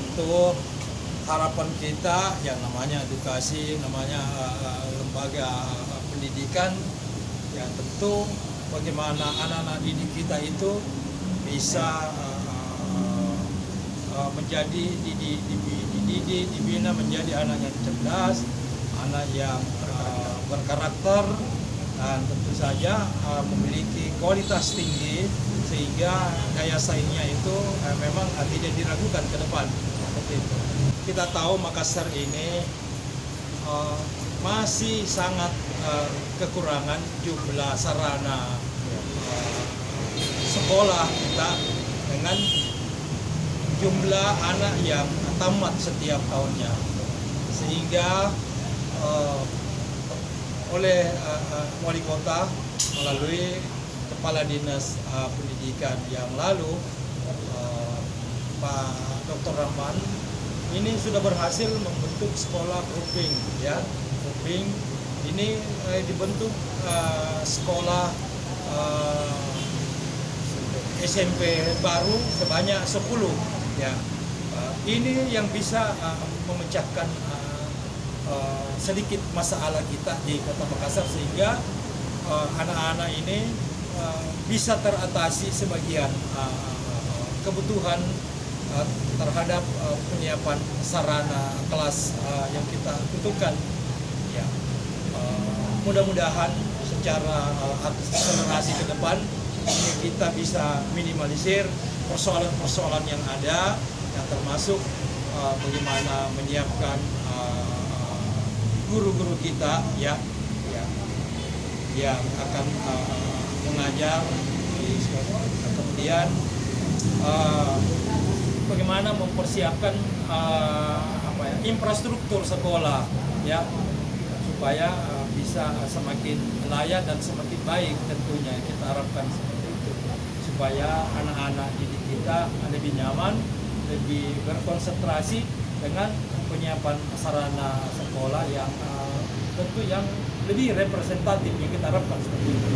tentu harapan kita yang namanya edukasi, namanya lembaga pendidikan, ya tentu bagaimana anak-anak didik kita itu bisa menjadi dibina menjadi anak yang cerdas, anak yang berkarakter, dan tentu saja memiliki kualitas tinggi sehingga daya saingnya itu memang tidak diragukan ke depan. Seperti itu. Kita tahu Makassar ini masih sangat kekurangan jumlah sarana sekolah kita dengan jumlah anak yang tamat setiap tahunnya, sehingga oleh wali kota melalui kepala dinas pendidikan yang lalu, Pak Dr. Rahman ini sudah berhasil membentuk sekolah grouping, ya. Grouping ini dibentuk sekolah SMP baru sebanyak 10, ya. Ini yang bisa memecahkan sedikit masalah kita di Kota Makassar, sehingga anak-anak ini bisa teratasi sebagian kebutuhan terhadap penyiapan sarana kelas yang kita butuhkan, ya. Mudah-mudahan secara akselerasi ke depan ini kita bisa minimalisir persoalan-persoalan yang ada, yang termasuk bagaimana menyiapkan guru-guru kita, ya, yang akan mengajar di sekolah. Kemudian bagaimana mempersiapkan infrastruktur sekolah, ya, supaya bisa semakin layak dan semakin baik. Tentunya kita harapkan seperti itu, supaya anak-anak didik kita lebih nyaman, lebih berkonsentrasi dengan penyiapan sarana sekolah yang tentu yang lebih representatif yang kita harapkan seperti itu.